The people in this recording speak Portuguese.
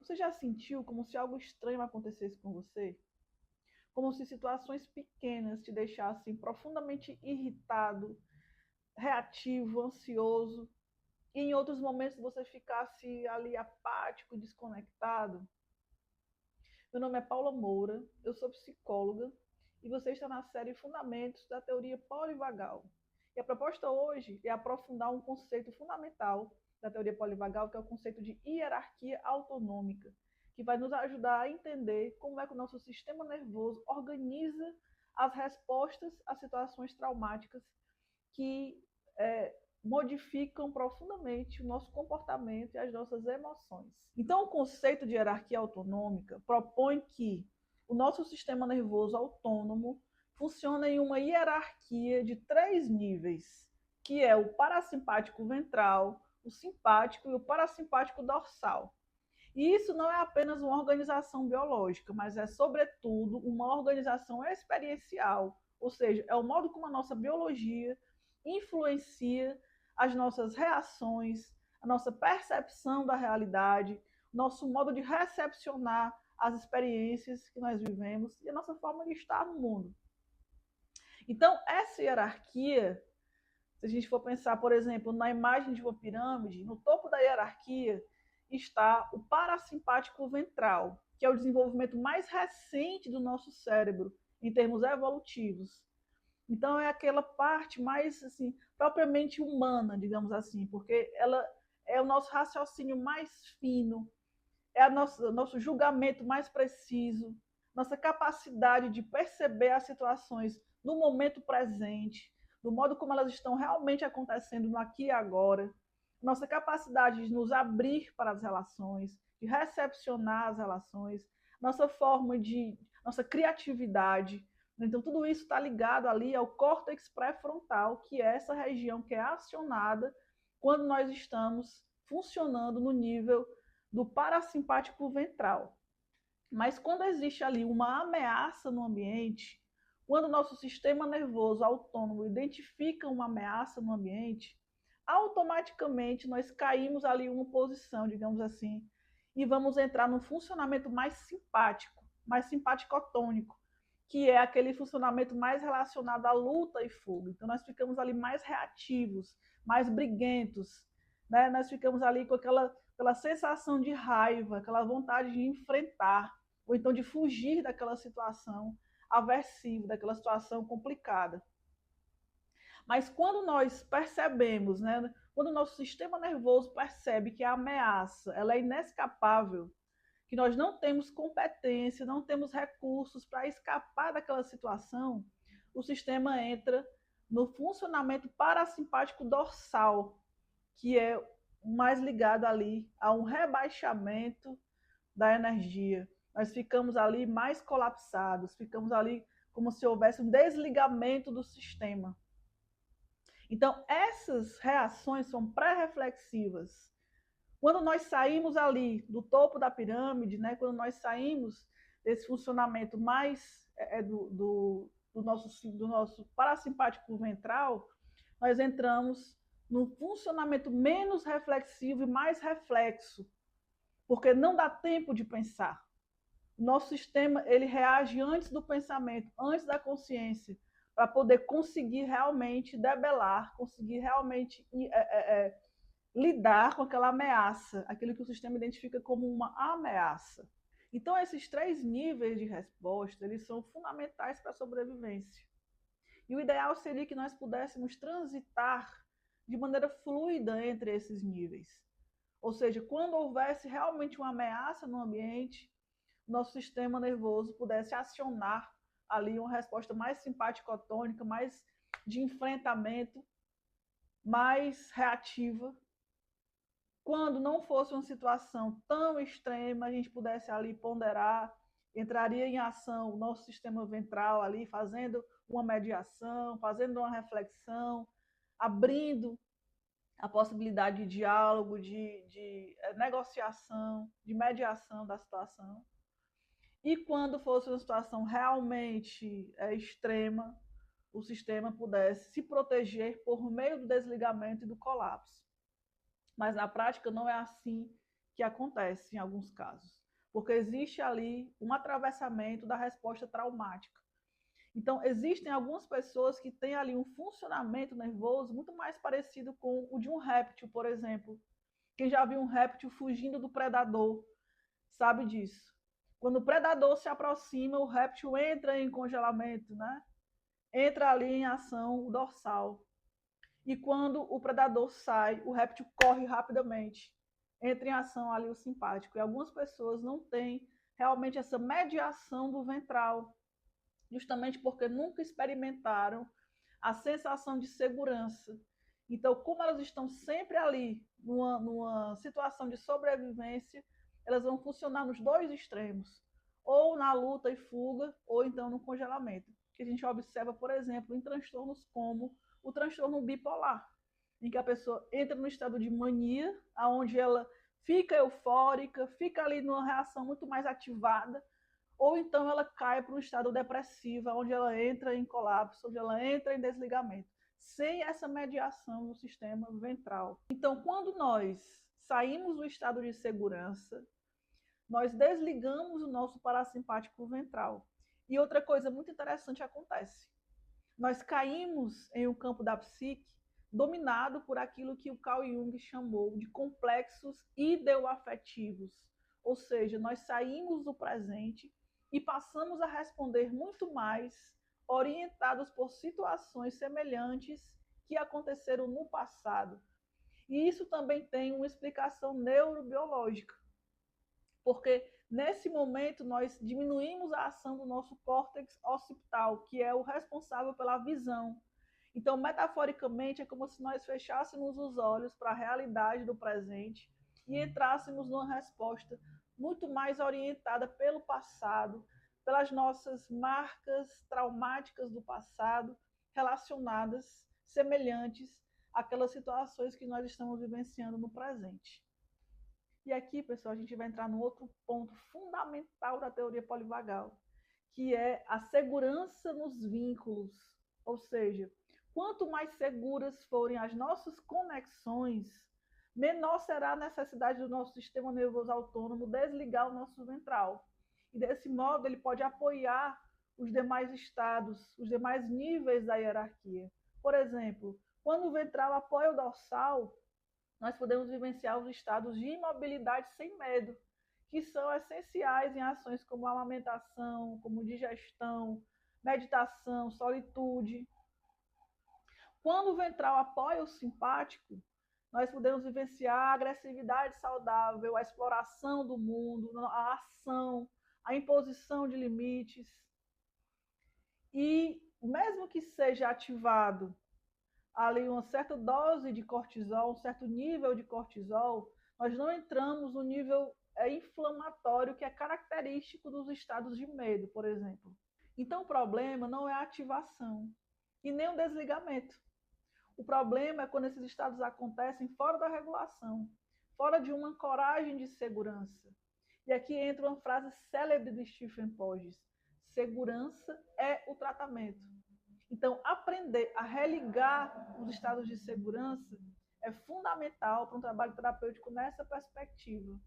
Você já sentiu como se algo estranho acontecesse com você? Como se situações pequenas te deixassem profundamente irritado, reativo, ansioso, e em outros momentos você ficasse ali apático, desconectado? Meu nome é Paula Moura, eu sou psicóloga e você está na série Fundamentos da Teoria Polivagal. E a proposta hoje é aprofundar um conceito fundamental da teoria polivagal, que é o conceito de hierarquia autonômica, que vai nos ajudar a entender como é que o nosso sistema nervoso organiza as respostas a situações traumáticas que modificam profundamente o nosso comportamento e as nossas emoções. Então, o conceito de hierarquia autonômica propõe que o nosso sistema nervoso autônomo funciona em uma hierarquia de 3 níveis, que é o parasimpático ventral, o simpático e o parasimpático dorsal. E isso não é apenas uma organização biológica, mas é, sobretudo, uma organização experiencial, ou seja, é o modo como a nossa biologia influencia as nossas reações, a nossa percepção da realidade, nosso modo de recepcionar as experiências que nós vivemos e a nossa forma de estar no mundo. Então, essa hierarquia, se a gente for pensar, por exemplo, na imagem de uma pirâmide, no topo da hierarquia está o parasimpático ventral, que é o desenvolvimento mais recente do nosso cérebro, em termos evolutivos. Então, é aquela parte mais, assim, propriamente humana, digamos assim, porque ela é o nosso raciocínio mais fino, é o nosso julgamento mais preciso, nossa capacidade de perceber as situações no momento presente, do modo como elas estão realmente acontecendo no aqui e agora, nossa capacidade de nos abrir para as relações, de recepcionar as relações, nossa criatividade. Então, tudo isso está ligado ali ao córtex pré-frontal, que é essa região que é acionada quando nós estamos funcionando no nível do parasimpático ventral. Mas quando existe ali uma ameaça no ambiente, quando o nosso sistema nervoso autônomo identifica uma ameaça no ambiente, automaticamente nós caímos ali em uma posição, digamos assim, e vamos entrar num funcionamento mais simpático-tônico, que é aquele funcionamento mais relacionado à luta e fuga. Então nós ficamos ali mais reativos, mais briguentos, né? Nós ficamos ali com aquela sensação de raiva, aquela vontade de enfrentar, ou então de fugir daquela situação aversiva, daquela situação complicada. Mas quando nós percebemos, né, quando o nosso sistema nervoso percebe que a ameaça ela é inescapável, que nós não temos competência, não temos recursos para escapar daquela situação, o sistema entra no funcionamento parasimpático dorsal, que é mais ligado ali a um rebaixamento da energia. Nós ficamos ali mais colapsados, ficamos ali como se houvesse um desligamento do sistema. Então, essas reações são pré-reflexivas. Quando nós saímos ali do topo da pirâmide, né, quando nós saímos desse funcionamento mais do nosso parasimpático ventral, nós entramos num funcionamento menos reflexivo e mais reflexo, porque não dá tempo de pensar. O nosso sistema ele reage antes do pensamento, antes da consciência, para poder conseguir realmente debelar, conseguir realmente lidar com aquela ameaça, aquilo que o sistema identifica como uma ameaça. Então, esses 3 níveis de resposta, eles são fundamentais para a sobrevivência. E o ideal seria que nós pudéssemos transitar de maneira fluida entre esses níveis. Ou seja, quando houvesse realmente uma ameaça no ambiente, nosso sistema nervoso pudesse acionar ali uma resposta mais simpático-tônica, mais de enfrentamento, mais reativa. Quando não fosse uma situação tão extrema, a gente pudesse ali ponderar, entraria em ação o nosso sistema ventral ali, fazendo uma mediação, fazendo uma reflexão, abrindo a possibilidade de diálogo, de negociação, de mediação da situação. E quando fosse uma situação realmente extrema, o sistema pudesse se proteger por meio do desligamento e do colapso. Mas na prática não é assim que acontece em alguns casos, porque existe ali um atravessamento da resposta traumática. Então, existem algumas pessoas que têm ali um funcionamento nervoso muito mais parecido com o de um réptil, por exemplo. Quem já viu um réptil fugindo do predador sabe disso. Quando o predador se aproxima, o réptil entra em congelamento, né? Entra ali em ação o dorsal. E quando o predador sai, o réptil corre rapidamente. Entra em ação ali o simpático. E algumas pessoas não têm realmente essa mediação do ventral, justamente porque nunca experimentaram a sensação de segurança. Então, como elas estão sempre ali, numa situação de sobrevivência, elas vão funcionar nos dois extremos, ou na luta e fuga, ou então no congelamento, que a gente observa, por exemplo, em transtornos como o transtorno bipolar, em que a pessoa entra no estado de mania, onde ela fica eufórica, fica ali numa reação muito mais ativada, ou então ela cai para um estado depressivo, onde ela entra em colapso, onde ela entra em desligamento, sem essa mediação no sistema ventral. Então, quando nós saímos do estado de segurança, nós desligamos o nosso parasimpático ventral. E outra coisa muito interessante acontece. Nós caímos em um campo da psique dominado por aquilo que o Carl Jung chamou de complexos ideoafetivos. Ou seja, nós saímos do presente e passamos a responder muito mais orientados por situações semelhantes que aconteceram no passado. E isso também tem uma explicação neurobiológica, porque nesse momento nós diminuímos a ação do nosso córtex occipital, que é o responsável pela visão. Então, metaforicamente, é como se nós fechássemos os olhos para a realidade do presente e entrássemos numa resposta muito mais orientada pelo passado, pelas nossas marcas traumáticas do passado, relacionadas, semelhantes àquelas situações que nós estamos vivenciando no presente. E aqui, pessoal, a gente vai entrar no outro ponto fundamental da teoria polivagal, que é a segurança nos vínculos. Ou seja, quanto mais seguras forem as nossas conexões, menor será a necessidade do nosso sistema nervoso autônomo desligar o nosso ventral. E desse modo, ele pode apoiar os demais estados, os demais níveis da hierarquia. Por exemplo, quando o ventral apoia o dorsal, nós podemos vivenciar os estados de imobilidade sem medo, que são essenciais em ações como amamentação, como digestão, meditação, solitude. Quando o ventral apoia o simpático, nós podemos vivenciar a agressividade saudável, a exploração do mundo, a ação, a imposição de limites. E mesmo que seja ativado ali uma certa dose de cortisol, um certo nível de cortisol, nós não entramos no nível inflamatório que é característico dos estados de medo, por exemplo. Então, o problema não é a ativação e nem o desligamento. O problema é quando esses estados acontecem fora da regulação, fora de uma ancoragem de segurança. E aqui entra uma frase célebre de Stephen Porges: segurança é o tratamento. Então, aprender a religar os estados de segurança é fundamental para um trabalho terapêutico nessa perspectiva.